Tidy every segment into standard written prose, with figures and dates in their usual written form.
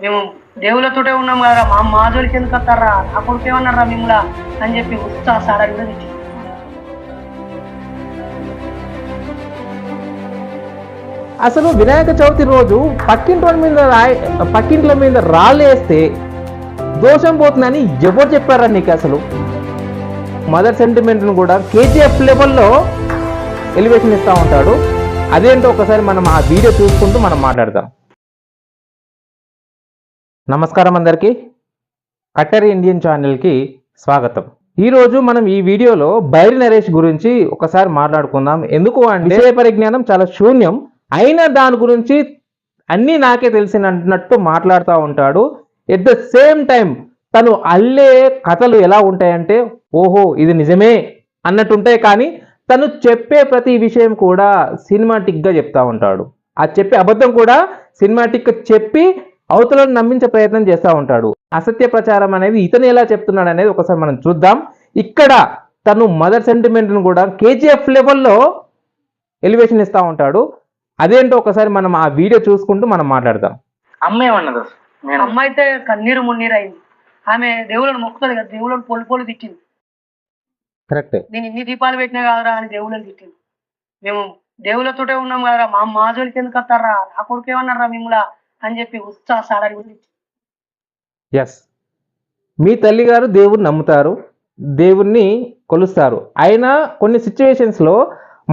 మేము దేవులతోటే ఉన్నాం కదా, మా జోలికి ఎందుకు వస్తారా, నా కొడుకు ఏమన్నారా మిమ్మల్ని అని చెప్పి ఉత్సాహ సాడంగా తెచ్చి అసలు వినాయక చవితి రోజు పక్కింట్ల మీద రాళ్ళేస్తే దోషం పోతుందని ఎవరు చెప్పారా నీకు? అసలు మదర్ సెంటిమెంట్ను కూడా కేజీఎఫ్ లెవెల్లో ఎలివేషన్ ఇస్తూ ఉంటాడు. అదేంటో ఒకసారి మనం ఆ వీడియో చూసుకుంటూ మనం మాట్లాడదాం. నమస్కారం అందరికీ, కట్టరి ఇండియన్ ఛానల్కి స్వాగతం. ఈరోజు మనం ఈ వీడియోలో బైరి నరేష్ గురించి ఒకసారి మాట్లాడుకుందాం. ఎందుకు అంటే విషయ పరిజ్ఞానం చాలా శూన్యం, అయినా దాని గురించి అన్నీ నాకే తెలిసినట్టు మాట్లాడుతూ ఉంటాడు. ఎట్ ద సేమ్ టైం తను అల్లే కథలు ఎలా ఉంటాయంటే ఓహో ఇది నిజమే అన్నట్టుంటాయి, కానీ తను చెప్పే ప్రతి విషయం కూడా సినిమాటిక్గా చెప్తా ఉంటాడు. ఆ చెప్పే అబద్ధం కూడా సినిమాటిక్గా చెప్పి అవతలను నమ్మించే ప్రయత్నం చేస్తూ ఉంటాడు. అసత్య ప్రచారం అనేది ఇతను ఎలా చెప్తున్నాడు అనేది ఒకసారి మనం చూద్దాం. ఇక్కడ తను మదర్ సెంటిమెంట్ను కూడా కేజీఎఫ్ లెవెల్లో ఎలివేషన్ ఇస్తూ ఉంటాడు. అదేంటో ఒకసారి మనం ఆ వీడియో చూసుకుంటూ మనం మాట్లాడదాం. అమ్మ ఏమన్నది? అమ్మ అయితే కన్నీరు మున్నీరు అయింది. ఆమె దేవుళ్ళని మొక్కుతుంది కదా, దేవుళ్ళని పొలి తిట్టింది. కరెక్ట్. నేను ఇన్ని దీపాలు పెట్టినా కాదురా అని దేవుళ్ళని తిట్టింది. మేము దేవుళ్ళతోటే ఉన్నాం కదరా, మా జోలికి ఎందుకు వస్తారా, నా కొడుకు ఏమన్నారా మిమ్మల్ని అని చెప్పి ఉత్సాహ సాడని గురించి. ఎస్, మీ తల్లి గారు దేవుణ్ణి నమ్ముతారు, దేవుణ్ణి కొలుస్తారు. అయినా కొన్ని సిచ్యువేషన్స్లో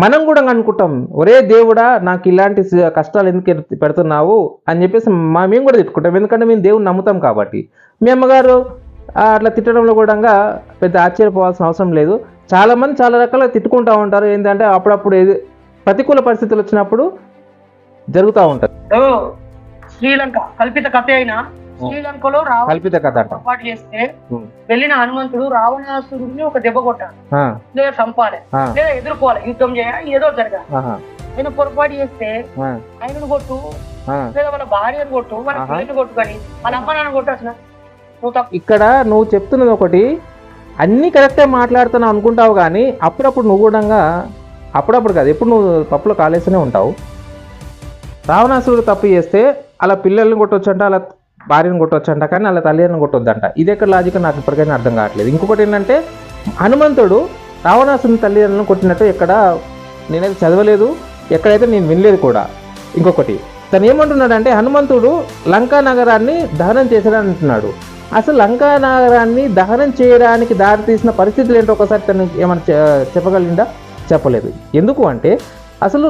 మనం కూడా అనుకుంటాం, ఒరే దేవుడా నాకు ఇలాంటి కష్టాలు ఎందుకు పెడుతున్నావు అని చెప్పేసి మేము కూడా తిట్టుకుంటాం. ఎందుకంటే మేము దేవుని నమ్ముతాం కాబట్టి. మీ అమ్మగారు అట్లా తిట్టడంలో కూడా పెద్ద ఆశ్చర్యపోవాల్సిన అవసరం లేదు. చాలామంది చాలా రకాలుగా తిట్టుకుంటూ ఉంటారు. ఏంటంటే అప్పుడప్పుడు ప్రతికూల పరిస్థితులు వచ్చినప్పుడు జరుగుతూ ఉంటుంది. శ్రీలంక కల్పిత కథ అయినా శ్రీలంకలో కల్పిత కథ పొరపాటు చేస్తే వెళ్ళిన హనుమంతుడు రావణాసురుడిని ఒక దెబ్బ కొట్టాడు, లేదా చంపాలి లేదా ఎదుర్కోవాలి, యుద్ధం చేయాలి, ఏదో జరగాలి. ఆయన పొరపాటు చేస్తే ఆయనను కొట్టు లేదా వాళ్ళ భార్యను కొట్టు, వాళ్ళ పిల్లల్ని కొట్టు, కానీ వాళ్ళ అమ్మ నాన్న కొట్టాల్సిన. ఇక్కడ నువ్వు చెప్తున్నది ఒకటి, అన్ని కరెక్టే మాట్లాడుతున్నావు అనుకుంటావు, కానీ అప్పుడప్పుడు నువ్వు కూడా అప్పుడప్పుడు కాదు ఎప్పుడు నువ్వు తప్పులో కాలేస్తూనే ఉంటావు. రావణాసురుడు తప్పు చేస్తే అలా పిల్లల్ని కొట్టొచ్చంట, అలా భార్యను కొట్టొచ్చంట, కానీ అలా తల్లిదండ్రులను కొట్టొద్దంట. ఇది ఎక్కడ లాజిక్ నాకు ఇప్పటికైనా అర్థం కావట్లేదు. ఇంకొకటి ఏంటంటే హనుమంతుడు రావణాసురుని తల్లిదండ్రులను కొట్టినట్టు ఎక్కడ నేనైతే చదవలేదు, ఎక్కడైతే నేను వినలేదు కూడా. ఇంకొకటి తను ఏమంటున్నాడంటే హనుమంతుడు లంకా నగరాన్ని దహనం చేశాడని అంటున్నాడు. అసలు లంకా నగరాన్ని దహనం చేయడానికి దారితీసిన పరిస్థితులు ఏంటో ఒకసారి తను ఏమైనా చెప్పగలిగిందా? చెప్పలేదు. ఎందుకు అంటే అసలు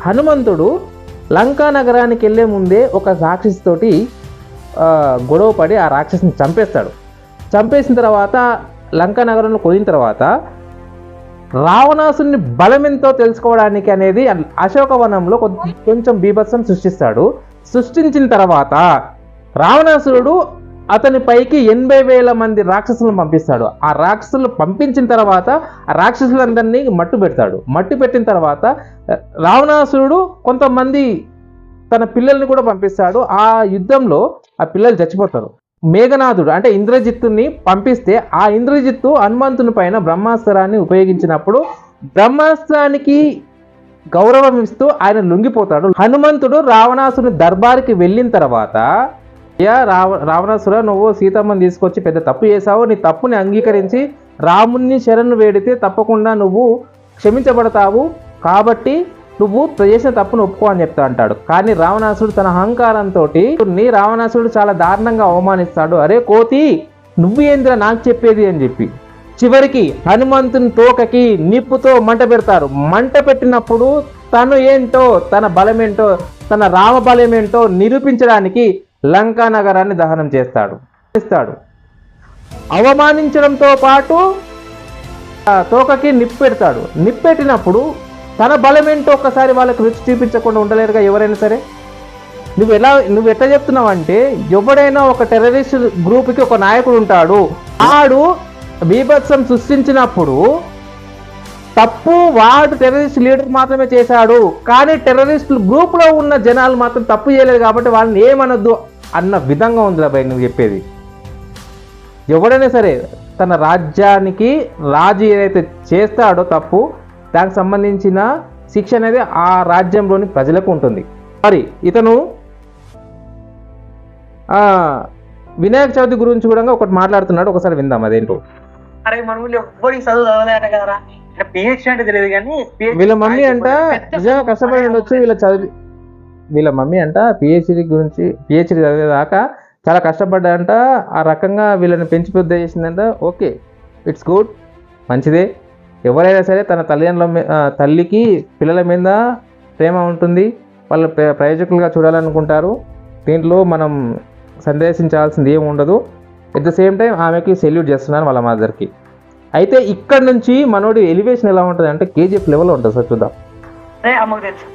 హనుమంతుడు లంకా నగరానికి వెళ్ళే ముందే ఒక రాక్షసితోటి గొడవ పడి ఆ రాక్షసిని చంపేస్తాడు. చంపేసిన తర్వాత లంకా నగరంలో కొదిన తర్వాత రావణాసుని బలం ఎంతో తెలుసుకోవడానికి అనేది అశోకవనంలో కొంచెం బీభత్సం సృష్టిస్తాడు. సృష్టించిన తర్వాత రావణాసురుడు అతని పైకి 80,000 మంది రాక్షసులను పంపిస్తాడు. ఆ రాక్షసులు పంపించిన తర్వాత ఆ రాక్షసులందరినీ మట్టు పెడతాడు. మట్టు పెట్టిన తర్వాత రావణాసురుడు కొంతమంది తన పిల్లల్ని కూడా పంపిస్తాడు. ఆ యుద్ధంలో ఆ పిల్లలు చచ్చిపోతారు. మేఘనాథుడు అంటే ఇంద్రజిత్తుని పంపిస్తే ఆ ఇంద్రజిత్తు హనుమంతుని పైన బ్రహ్మాస్త్రాన్ని ఉపయోగించినప్పుడు బ్రహ్మాస్త్రానికి గౌరవం ఇస్తూ ఆయన లొంగిపోతాడు. హనుమంతుడు రావణాసుని దర్బార్కి వెళ్ళిన తర్వాత రావణాసుర, నువ్వు సీతమ్మని తీసుకొచ్చి పెద్ద తప్పు చేశావు, నీ తప్పుని అంగీకరించి రాముణ్ణి శరణు వేడితే తప్పకుండా నువ్వు క్షమించబడతావు, కాబట్టి నువ్వు చేసిన తప్పును ఒప్పుకో అని చెప్తా అంటాడు. కానీ రావణాసురుడు తన అహంకారంతో రావణాసురుడు చాలా దారుణంగా అవమానిస్తాడు. అరే కోతి, నువ్వు ఏందిరా నాకు చెప్పేది అని చెప్పి చివరికి హనుమంతుని తోకకి నిప్పుతో మంట పెడతారు. మంట పెట్టినప్పుడు తను ఏంటో, తన బలం ఏంటో, తన రామ బలం ఏంటో నిరూపించడానికి లంకా నగరాన్ని దహనం చేస్తాడు. అవమానించడంతో పాటు తోకకి నిప్పు పెడతాడు. నిప్పు పెట్టినప్పుడు తన బలం ఏంటో ఒక్కసారి వాళ్ళకి రుచి చూపించకుండా ఉండలేరుగా ఎవరైనా సరే. నువ్వు ఎట్లా చెప్తున్నావు అంటే, ఎవడైనా ఒక టెర్రరిస్ట్ గ్రూప్కి ఒక నాయకుడు ఉంటాడు, వాడు బీభత్సం సృష్టించినప్పుడు తప్పు వాడు టెర్రరిస్ట్ లీడర్ మాత్రమే చేశాడు, కానీ టెర్రరిస్ట్ గ్రూప్లో ఉన్న జనాలు మాత్రం తప్పు చేయలేదు కాబట్టి వాళ్ళని ఏమనొద్దు అన్న విధంగా ఉందిరా భయ్ నువ్వు చెప్పేది. ఎవడైనా సరే తన రాజ్యానికి రాజు ఏదైతే చేస్తాడో తప్పు, దానికి సంబంధించిన శిక్ష అనేది ఆ రాజ్యంలోని ప్రజలకు ఉంటుంది. మరి ఇతను వినాయక చవితి గురించి కూడా ఒకటి మాట్లాడుతున్నాడు, ఒకసారి విందాం అదేంటో. అరే మన ఊళ్ళో ఎవ్వరికి చదువు చదవలేట కదరా, పిహెచ్డి అంటే తెలియదు కానీ వీళ్ళ మమ్మీ అంట నిజంగా కష్టపడి ఉండొచ్చు, వీళ్ళ మమ్మీ అంట పిహెచ్డి చదివేదాకా చాలా కష్టపడ్డాయంట. ఆ రకంగా వీళ్ళని పెంచి పెద్ద చేసిందంట. ఓకే, ఇట్స్ గుడ్, మంచిదే. ఎవరైనా సరే తన తల్లికి పిల్లల మీద ప్రేమ ఉంటుంది, వాళ్ళ ప్రయోజకులుగా చూడాలనుకుంటారు. దీంట్లో మనం సందేశించాల్సింది ఏమి ఉండదు. ఎట్ ద సేమ్ టైం ఆమెకి సెల్యూట్ చేస్తున్నాను వాళ్ళ మదర్కి. అయితే ఇక్కడ నుంచి మనోడి ఎలివేషన్ ఎలా ఉంటుంది అంటే కేజీఎఫ్ లెవెల్లో ఉంటుంది సార్, చూద్దాం. అమ్మకు తెలుసు,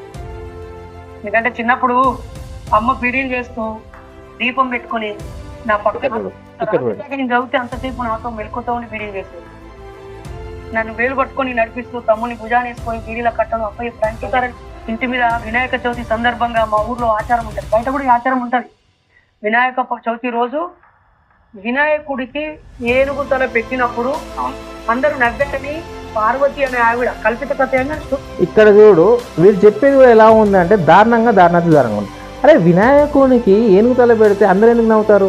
ఎందుకంటే చిన్నప్పుడు అమ్మ ఫీడింగ్ చేస్తూ దీపం పెట్టుకుని నా పక్కన నేను చదివితే అంతసేపు నాతో మెలుకుతో ఉండి ఫీడింగ్ చేసేది. నన్ను వేలు పట్టుకొని నడిపిస్తూ తమ్ముని భుజాన్ని వేసుకొని బీడీల కట్టను అప్పయ్య ప్రాంతారని ఇంటి మీద వినాయక చవితి సందర్భంగా మా ఊర్లో ఆచారం ఉంటుంది, బయట కూడా ఈ ఆచారం ఉంటుంది. వినాయక చవితి రోజు వినాయకుడికి ఏనుగు తల పెట్టినప్పుడు అందరూ నవ్వెట్టని పార్వతి అనే ఆవిడ కల్పిత కథ. ఇక్కడ చూడు వీళ్ళు చెప్పేది కూడా ఎలా ఉంది అంటే దారుణంగా ఉంది. అరే వినాయకునికి ఏనుగు తల పెడితే అందరూ ఎందుకు నవ్వుతారు?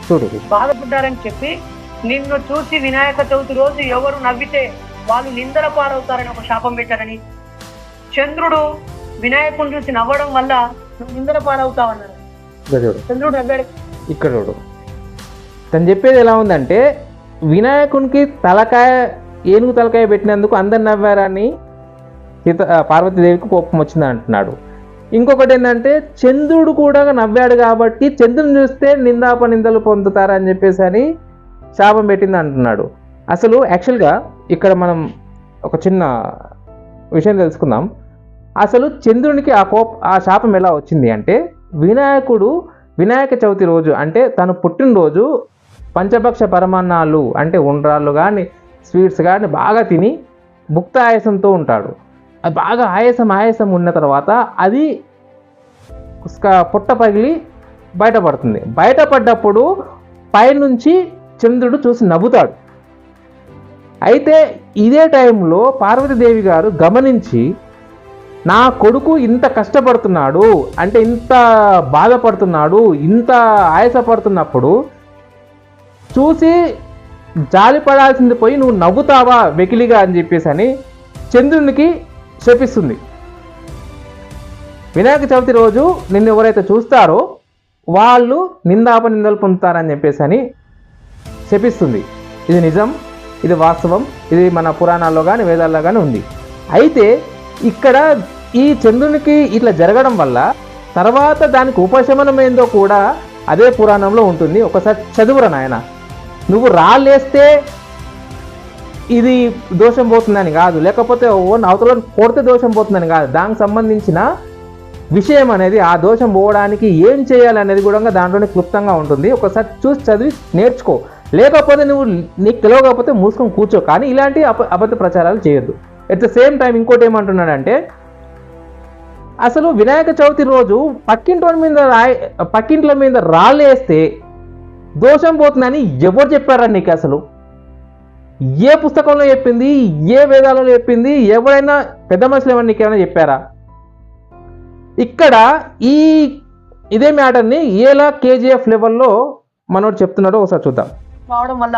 చూడు బాధపడ్డారని చెప్పి నిన్ను చూసి వినాయక చవితి రోజు ఎవరు నవ్వితే వాళ్ళు నిందల పాలవుతారని ఒక శాపం పెట్టారని, చంద్రుడు వినాయకుడిని చూసి నవ్వడం వల్ల నువ్వు నిందల పాలవుతావన్నారు. చంద్రుడు నవ్వాడు. ఇక్కడ చూడు తను చెప్పేది ఎలా ఉందంటే వినాయకునికి ఏనుగు తలకాయ పెట్టినందుకు అందరు నవ్వారని పార్వతీదేవికి కోపం వచ్చింది అంటున్నాడు. ఇంకొకటి ఏంటంటే చంద్రుడు కూడా నవ్వాడు కాబట్టి చంద్రుని చూస్తే నిందలు పొందుతారని చెప్పేసి అని శాపం పెట్టింది అంటున్నాడు. అసలు యాక్చువల్గా ఇక్కడ మనం ఒక చిన్న విషయం తెలుసుకుందాం. అసలు చంద్రునికి ఆ శాపం ఎలా వచ్చింది అంటే వినాయక చవితి రోజు అంటే తను పుట్టినరోజు పంచభక్ష పరమాన్నాలు అంటే ఉండ్రాళ్ళు కానీ స్వీట్స్ కానీ బాగా తిని భుక్త ఆయాసంతో ఉంటాడు. అది బాగా ఆయాసం ఉన్న తర్వాత అది పొట్ట పగిలి బయటపడుతుంది. బయటపడ్డప్పుడు పైనుంచి చంద్రుడు చూసి నవ్వుతాడు. అయితే ఇదే టైంలో పార్వతీదేవి గారు గమనించి నా కొడుకు ఇంత కష్టపడుతున్నాడు అంటే ఇంత బాధపడుతున్నాడు ఇంత ఆయాసపడుతున్నప్పుడు చూసి జాలి పడాల్సింది పోయి నువ్వు నవ్వుతావా వెకిలిగా అని చెప్పేసి అని చంద్రునికి శపిస్తుంది. వినాయక చవితి రోజు నిన్ను ఎవరైతే చూస్తారో వాళ్ళు నిందలు పొందుతారని చెప్పేసి అని శపిస్తుంది. ఇది నిజం, ఇది వాస్తవం, ఇది మన పురాణాల్లో కానీ వేదాల్లో కానీ ఉంది. అయితే ఇక్కడ ఈ చంద్రునికి ఇట్లా జరగడం వల్ల తర్వాత దానికి ఉపశమనం ఏందో కూడా అదే పురాణంలో ఉంటుంది. ఒకసారి చదువురా నాయన. నువ్వు రాళ్ళేస్తే ఇది దోషం పోతుందని కాదు, లేకపోతే అవతల కొడితే దోషం పోతుందని కాదు, దానికి సంబంధించిన విషయం అనేది ఆ దోషం పోవడానికి ఏం చేయాలనేది కూడా దాంట్లోనే క్లుప్తంగా ఉంటుంది. ఒకసారి చూసి చదివి నేర్చుకో. లేకపోతే నీకు తెలియకపోతే మూసుకొని కూర్చో, కానీ ఇలాంటి అబద్ధ ప్రచారాలు చేయొద్దు. ఎట్ ద సేమ్ టైం ఇంకోటి ఏమంటున్నాడంటే అసలు వినాయక చవితి రోజు పక్కింట్ల మీద రాళ్ళు వేస్తే దోషం పోతుందని ఎవరు చెప్పారా నీకు? అసలు ఏ పుస్తకంలో చెప్పింది, ఏ వేదాలలో చెప్పింది? ఎవరైనా పెద్ద మనుషులు ఏమన్నా నీకేమైనా చెప్పారా? ఇక్కడ ఇదే మ్యాటర్ని ఎలా కేజీఎఫ్ లెవెల్లో మనోడు చెప్తున్నాడో ఒకసారి చూద్దాం. రావడం వల్ల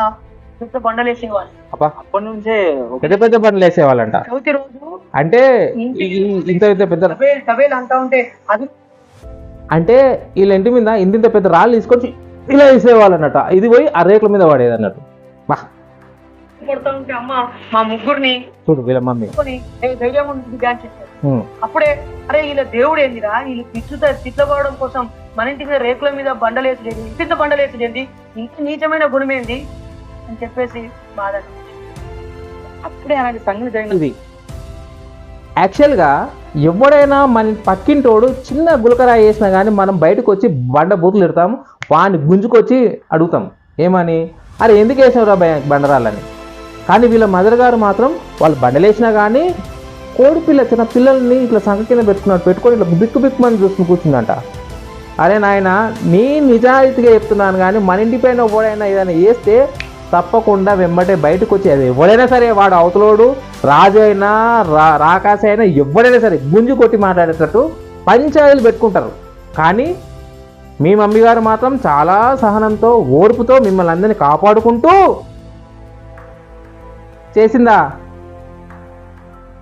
పెద్ద బండలు వేసేవాళ్ళు, అప్పటి నుంచే పెద్ద బండలు వేసేవాళ్ళంట. చవితి రోజు అంటే ఇంత పెద్ద అంటా ఉంటే అది అంటే వీళ్ళ ఇంటి మీద ఇంత పెద్ద రాళ్ళు తీసుకొచ్చి ఇలా వేసేవాళ్ళు అన్నట్ట. ఇది పోయి ఆ రేకుల మీద పడేది అన్నట్టు. కొడతా ఉంటే అమ్మ మా ముగ్గురిని చూడు వీళ్ళ మమ్మీ ధైర్యం డాన్స్ చేస్తారు. అప్పుడే అరే వీళ్ళ దేవుడు ఏందిరా, వీళ్ళు తిట్లపోవడం కోసం మన ఇంటి మీద రేకుల మీద బండలేసేది, ఇంత బండలేసేది, ఇంత నీచమైన గుణమేంది అని చెప్పేసి బాధ. అప్పుడే అలాంటి సంఘటన జరిగింది. యాక్చువల్గా ఎవడైనా మన పక్కింటోడు చిన్న గులకరాయి వేసినా కానీ మనం బయటకు వచ్చి బండ బూతులు ఎడతాము, వాడిని గుంజుకొచ్చి అడుగుతాం ఏమని, అరే ఎందుకు వేసావురా బండరాలని. కానీ వీళ్ళ మదర్ గారు మాత్రం వాళ్ళు బండలేసినా కానీ చిన్న పిల్లల్ని ఇట్లా సంఖ కింద పెట్టుకొని ఇట్లా బిక్కుమని చూసుకుని కూర్చుందంట. అరే నాయన నేను నిజాయితీగా చెప్తున్నాను, కానీ మన ఇంటి పైన ఎవడైనా ఏదైనా వేస్తే తప్పకుండా వెంబటే బయటకు వచ్చి అది ఎవడైనా సరే, వాడు అవతలోడు రాజు అయినా రాకాశ అయినా ఎవడైనా సరే గుంజు కొట్టి మాట్లాడేటట్టు పంచాయతీలు పెట్టుకుంటారు. కానీ మీ మమ్మీ గారు మాత్రం చాలా సహనంతో ఓర్పుతో మిమ్మల్ని అందరినీ కాపాడుకుంటూ చేసిందా.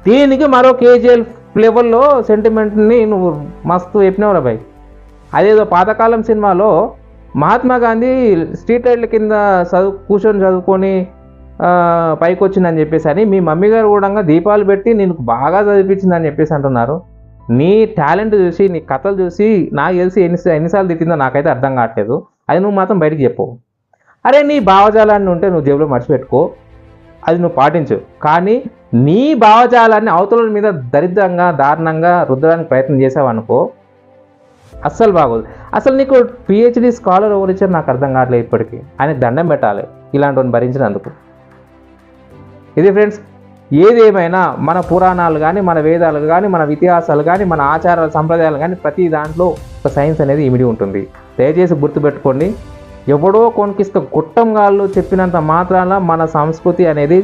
దీనికి మరో కేజీఎల్ లెవెల్లో సెంటిమెంట్ని నువ్వు మస్తు చెప్పినావురా భయ్. అదేదో పాతకాలం సినిమాలో మహాత్మా గాంధీ స్ట్రీట్ లైట్ల కింద కూర్చొని చదువుకొని పైకి వచ్చిందని చెప్పేసి అని మీ మమ్మీ గారు కూడా దీపాలు పెట్టి నేను బాగా చదివించిందని చెప్పేసి అంటున్నారు. నీ టాలెంట్ చూసి నీ కథలు చూసి నాకు తెలిసి ఎన్నిసార్లు తిట్టిందో నాకైతే అర్థం కావట్లేదు. అది నువ్వు మాత్రం బయటికి చెప్పవు. అరే నీ భావజాలాన్ని ఉంటే నువ్వు జేబులో మర్చిపెట్టుకో, అది నువ్వు పాటించు. కానీ నీ భావజాలాన్ని అవతల మీద దరిద్రంగా దారుణంగా రుద్దడానికి ప్రయత్నం చేసావనుకో అస్సలు బాగోదు. అసలు నీకు పిహెచ్డి స్కాలర్ ఎవరు ఇచ్చారు నాకు అర్థం కావట్లేదు ఇప్పటికీ. ఆయనకు దండం పెట్టాలి ఇలాంటివన్నీ భరించినందుకు. ఇది ఫ్రెండ్స్, ఏదేమైనా మన పురాణాలు కానీ మన వేదాలు కానీ మన ఇతిహాసాలు కానీ మన ఆచారాల సంప్రదాయాలు కానీ ప్రతి దాంట్లో ఒక సైన్స్ అనేది ఇమిడి ఉంటుంది. దయచేసి గుర్తుపెట్టుకోండి. ఎవడో కొనికిస్తే గుట్టంగాళ్ళు చెప్పినంత మాత్రాన మన సంస్కృతి అనేది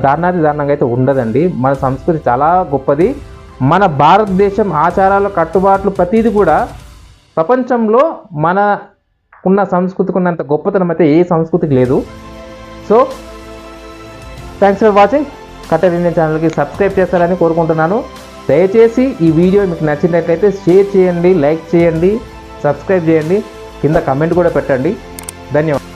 దారుణంగా అయితే ఉండదండి. మన సంస్కృతి చాలా గొప్పది. మన భారతదేశం ఆచారాల కట్టుబాట్లు ప్రతిదీ కూడా ప్రపంచంలో మన ఉన్న సంస్కృతికి ఉన్నంత గొప్పతనం అయితే ఏ సంస్కృతికి లేదు. So thanks for watching. Cutter Indian ఛానల్కి సబ్స్క్రైబ్ చేస్తారని కోరుకుంటున్నాను. దయచేసి ఈ వీడియో మీకు నచ్చినట్లయితే షేర్ చేయండి, లైక్ చేయండి, సబ్స్క్రైబ్ చేయండి, కింద కమెంట్ కూడా పెట్టండి. ధన్యవాదాలు.